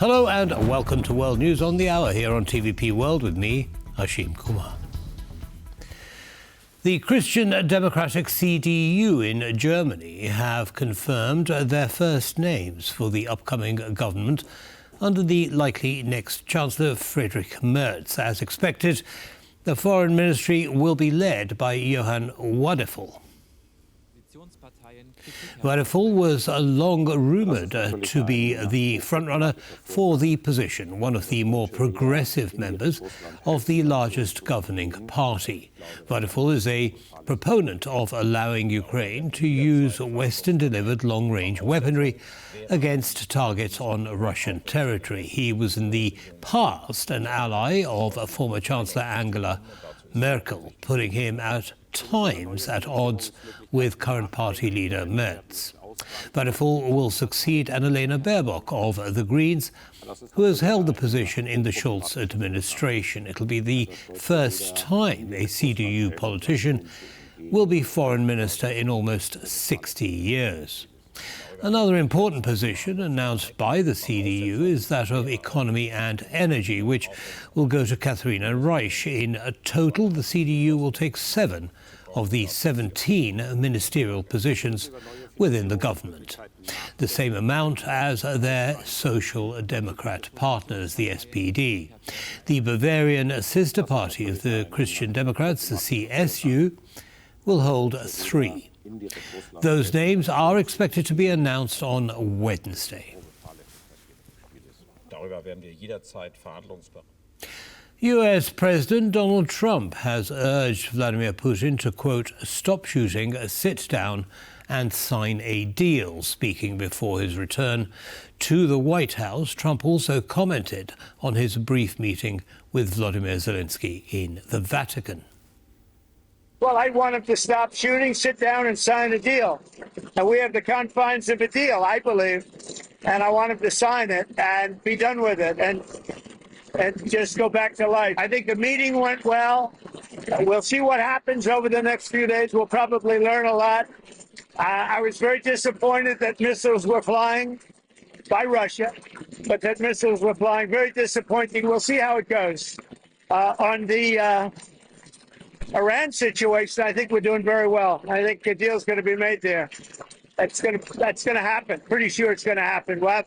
Hello and welcome to World News on the Hour here on TVP World with me, Hashim Kumar. The Christian Democratic CDU in Germany have confirmed their first names for the upcoming government under the likely next Chancellor Friedrich Merz. As expected, the foreign ministry will be led by Johann Wadephul. Wadephul was long rumoured to be the frontrunner for the position, one of the more progressive members of the largest governing party. Wadephul is a proponent of allowing Ukraine to use Western-delivered long-range weaponry against targets on Russian territory. He was in the past an ally of former Chancellor Angela Merkel, putting him at times at odds with current party leader Merz. Wadephul will succeed Annalena Baerbock of the Greens, who has held the position in the Scholz administration. It'll be the first time a CDU politician will be foreign minister in almost 60 years. Another important position announced by the CDU is that of economy and energy, which will go to Katharina Reich. In total, the CDU will take 7 of the 17 ministerial positions within the government, the same amount as their Social Democrat partners, the SPD. The Bavarian sister party of the Christian Democrats, the CSU, will hold 3. Those names are expected to be announced on Wednesday. US President Donald Trump has urged Vladimir Putin to, quote, stop shooting, sit down and sign a deal. Speaking before his return to the White House, Trump also commented on his brief meeting with Vladimir Zelenskyy in the Vatican. Well, I want him to stop shooting, sit down and sign a deal. And we have the confines of a deal, I believe. And I want him to sign it and be done with it and just go back to life. I think the meeting went well. We'll see what happens over the next few days. We'll probably learn a lot. I was very disappointed that missiles were flying by Russia, but that missiles were flying. Very disappointing. We'll see how it goes. On the Iran situation, I think we're doing very well. I think a deal's going to be made there. That's going to happen. Pretty sure it's going to happen. We'll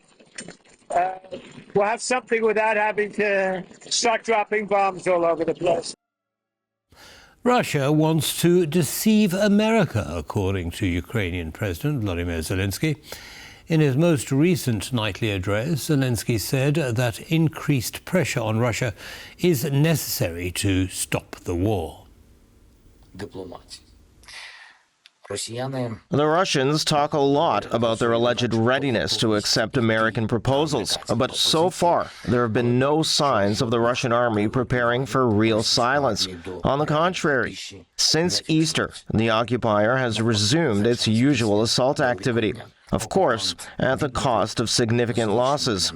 have something without having to start dropping bombs all over the place. Russia wants to deceive America, according to Ukrainian President Vladimir Zelenskyy. In his most recent nightly address, Zelenskyy said that increased pressure on Russia is necessary to stop the war. The Russians talk a lot about their alleged readiness to accept American proposals, but so far there have been no signs of the Russian army preparing for real silence. On the contrary, since Easter, the occupier has resumed its usual assault activity. Of course, at the cost of significant losses.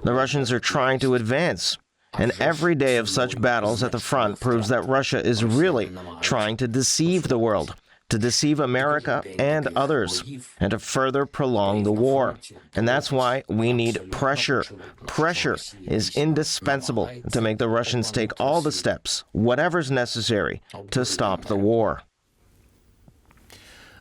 The Russians are trying to advance. And every day of such battles at the front proves that Russia is really trying to deceive the world, to deceive America and others, and to further prolong the war. And that's why we need pressure. Pressure is indispensable to make the Russians take all the steps, whatever's necessary, to stop the war.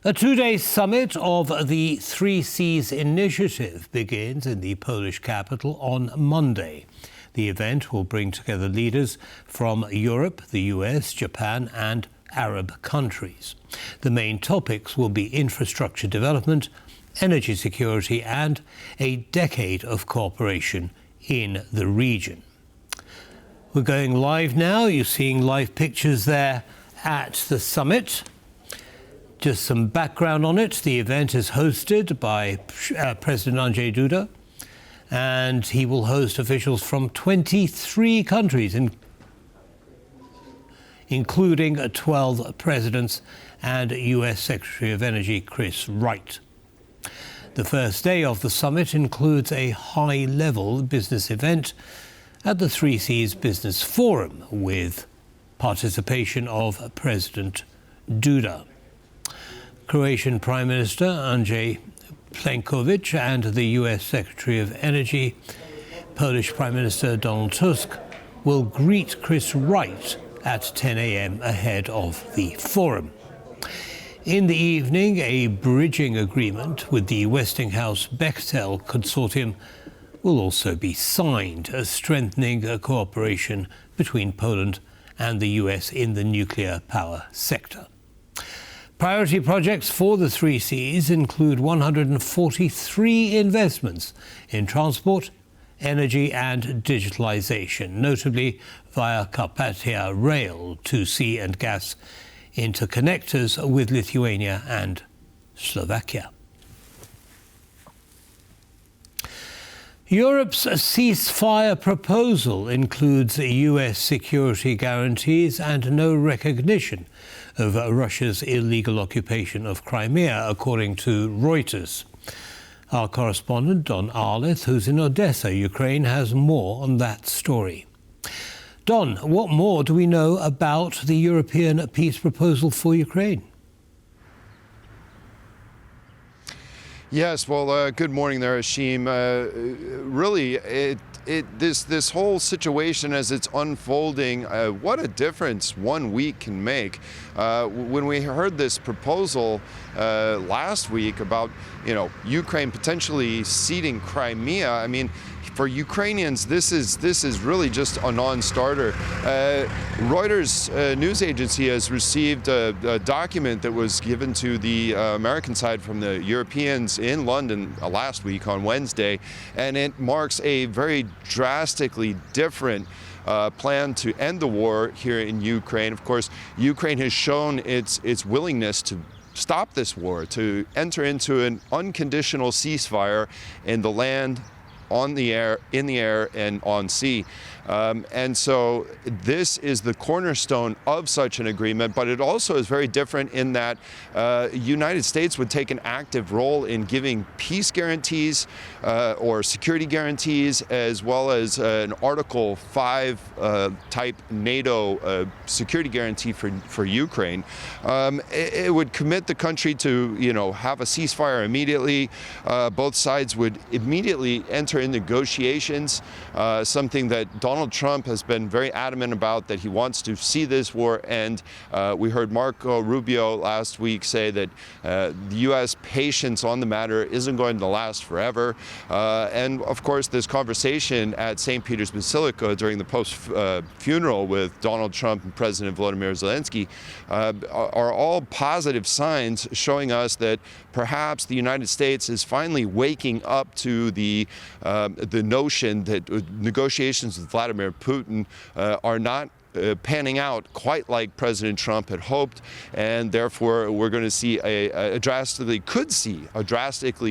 A 2-day summit of the Three Seas initiative begins in the Polish capital on Monday. The event will bring together leaders from Europe, the US, Japan and Arab countries. The main topics will be infrastructure development, energy security and a decade of cooperation in the region. We're going live now. You're seeing live pictures there at the summit. Just some background on it. The event is hosted by President Andrzej Duda, and he will host officials from 23 countries, including 12 presidents and US Secretary of Energy Chris Wright. The first day of the summit includes a high-level business event at the Three Seas Business Forum with participation of President Duda. Croatian Prime Minister Andrej Plenković and the US Secretary of Energy Polish Prime Minister Donald Tusk will greet Chris Wright at 10 a.m. ahead of the forum. In the evening, a bridging agreement with the Westinghouse Bechtel consortium will also be signed, strengthening cooperation between Poland and the US in the nuclear power sector. Priority projects for the three Cs include 143 investments in transport, energy and digitalization, notably via Carpathia Rail to sea and gas interconnectors with Lithuania and Slovakia. Europe's ceasefire proposal includes US security guarantees and no recognition of Russia's illegal occupation of Crimea, according to Reuters. Our correspondent, Don Arleth, who's in Odessa, Ukraine, has more on that story. Don, what more do we know about the European peace proposal for Ukraine? Yes, well, good morning there, Hashim. Really, this whole situation as it's unfolding, what a difference 1 week can make. When we heard this proposal last week about, Ukraine potentially ceding Crimea, I mean, for Ukrainians, this is really just a non-starter. Reuters news agency has received a document that was given to the American side from the Europeans in London last week on Wednesday, and it marks a very drastically different plan to end the war here in Ukraine. Of course, Ukraine has shown its willingness to stop this war, to enter into an unconditional ceasefire in the land, on the air, in the air, and on sea. And so this is the cornerstone of such an agreement, but it also is very different in that United States would take an active role in giving peace guarantees or security guarantees, as well as an Article 5 type NATO security guarantee for Ukraine. It would commit the country to, have a ceasefire immediately. Both sides would immediately enter in negotiations, something that Donald Trump has been very adamant about, that he wants to see this war end. We heard Marco Rubio last week say that the U.S. patience on the matter isn't going to last forever. And of course, this conversation at St. Peter's Basilica during the post-funeral with Donald Trump and President Volodymyr Zelenskyy are all positive signs showing us that perhaps the United States is finally waking up to the notion that negotiations with Vladimir Putin are not panning out quite like President Trump had hoped, and therefore we're going to see a drastically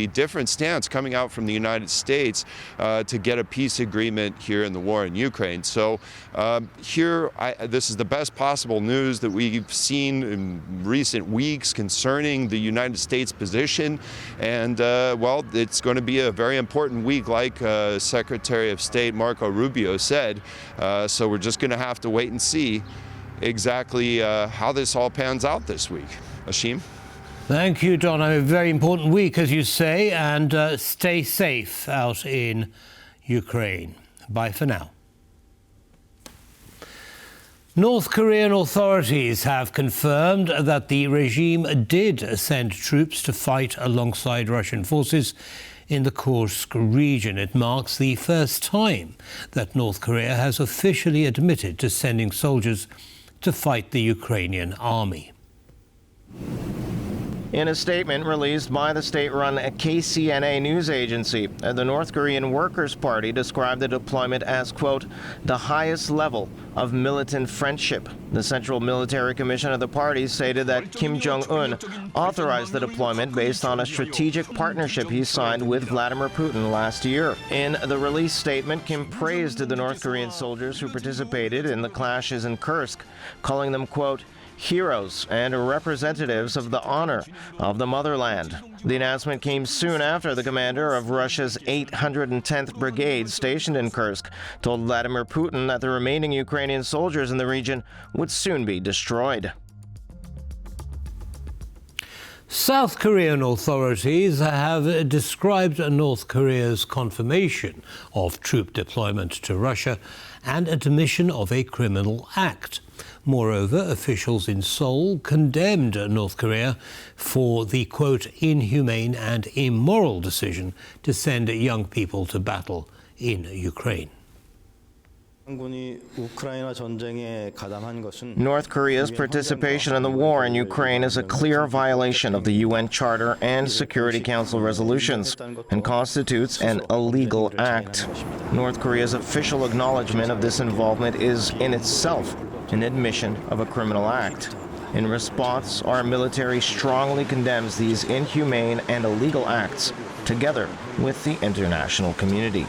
different stance coming out from the United States to get a peace agreement here in the war in Ukraine. So this is the best possible news that we've seen in recent weeks concerning the United States position, and well, it's going to be a very important week, like Secretary of State Marco Rubio said. So we're just going to have to wait and see exactly how this all pans out this week. Hashim? Thank you, Don. A very important week, as you say, and stay safe out in Ukraine. Bye for now. North Korean authorities have confirmed that the regime did send troops to fight alongside Russian forces in the Kursk region. It marks the first time that North Korea has officially admitted to sending soldiers to fight the Ukrainian army. In a statement released by the state-run KCNA news agency, the North Korean Workers' Party described the deployment as, quote, the highest level of militant friendship. The Central Military Commission of the party stated that Kim Jong-un authorized the deployment based on a strategic partnership he signed with Vladimir Putin last year. In the release statement, Kim praised the North Korean soldiers who participated in the clashes in Kursk, calling them, quote, heroes and representatives of the honor of the motherland. The announcement came soon after the commander of Russia's 810th Brigade stationed in Kursk told Vladimir Putin that the remaining Ukrainian soldiers in the region would soon be destroyed. South Korean authorities have described North Korea's confirmation of troop deployment to Russia and admission of a criminal act. Moreover, officials in Seoul condemned North Korea for the, quote, inhumane and immoral decision to send young people to battle in Ukraine. North Korea's participation in the war in Ukraine is a clear violation of the UN Charter and Security Council resolutions and constitutes an illegal act. North Korea's official acknowledgement of this involvement is in itself an admission of a criminal act. In response, our military strongly condemns these inhumane and illegal acts, together with the international community.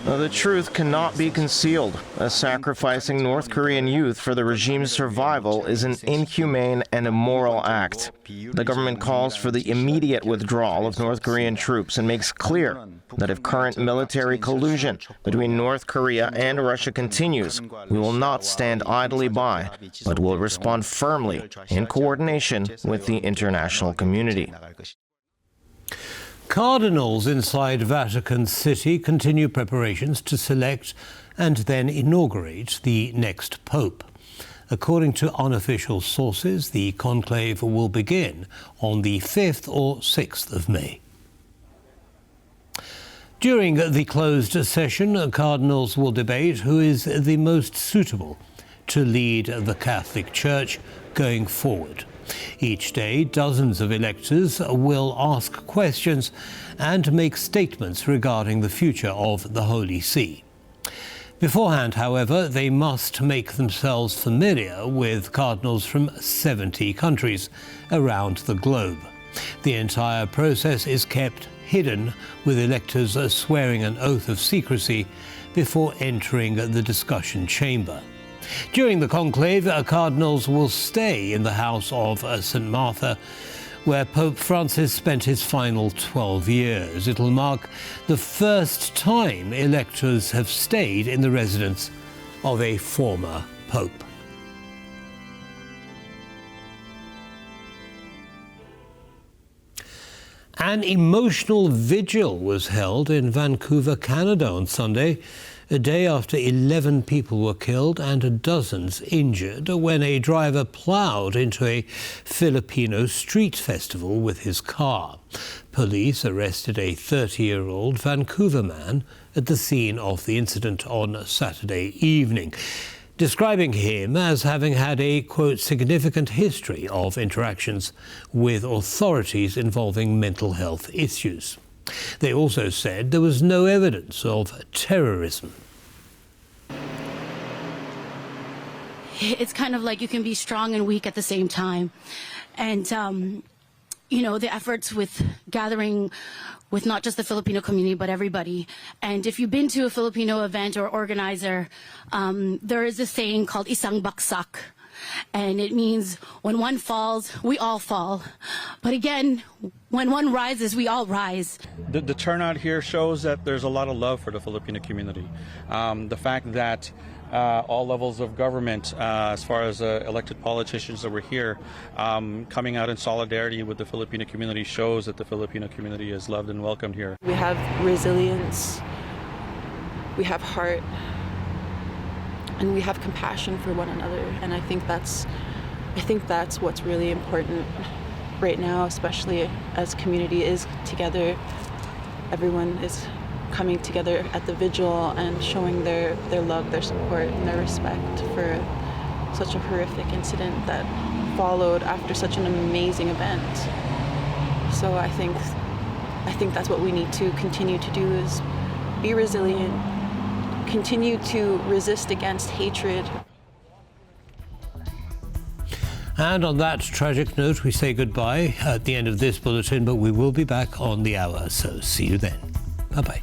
The truth cannot be concealed. Sacrificing North Korean youth for the regime's survival is an inhumane and immoral act. The government calls for the immediate withdrawal of North Korean troops and makes clear that if current military collusion between North Korea and Russia continues, we will not stand idly by, but will respond firmly in coordination with the international community. Cardinals inside Vatican City continue preparations to select and then inaugurate the next pope. According to unofficial sources, the conclave will begin on the 5th or 6th of May. During the closed session, cardinals will debate who is the most suitable to lead the Catholic Church going forward. Each day, dozens of electors will ask questions and make statements regarding the future of the Holy See. Beforehand, however, they must make themselves familiar with cardinals from 70 countries around the globe. The entire process is kept hidden, with electors swearing an oath of secrecy before entering the discussion chamber. During the conclave, cardinals will stay in the house of St. Martha, where Pope Francis spent his final 12 years. It'll mark the first time electors have stayed in the residence of a former pope. An emotional vigil was held in Vancouver, Canada on Sunday, a day after 11 people were killed and dozens injured when a driver ploughed into a Filipino street festival with his car. Police arrested a 30-year-old Vancouver man at the scene of the incident on Saturday evening, describing him as having had a, quote, significant history of interactions with authorities involving mental health issues. They also said there was no evidence of terrorism. It's kind of like you can be strong and weak at the same time. And, you know, the efforts with gathering with not just the Filipino community, but everybody. And if you've been to a Filipino event or organizer, there is a saying called isang baksak. And it means when one falls, we all fall. But again, when one rises, we all rise. The turnout here shows that there's a lot of love for the Filipino community. The fact that all levels of government, as far as elected politicians that were here, coming out in solidarity with the Filipino community shows that the Filipino community is loved and welcomed here. We have resilience, we have heart, and we have compassion for one another. And I think that's what's really important right now, especially as community is together. Everyone is coming together at the vigil and showing their love, their support, and their respect for such a horrific incident that followed after such an amazing event. So I think that's what we need to continue to do, is be resilient, continue to resist against hatred. And on that tragic note, we say goodbye at the end of this bulletin, but we will be back on the hour, so see you then. Bye-bye.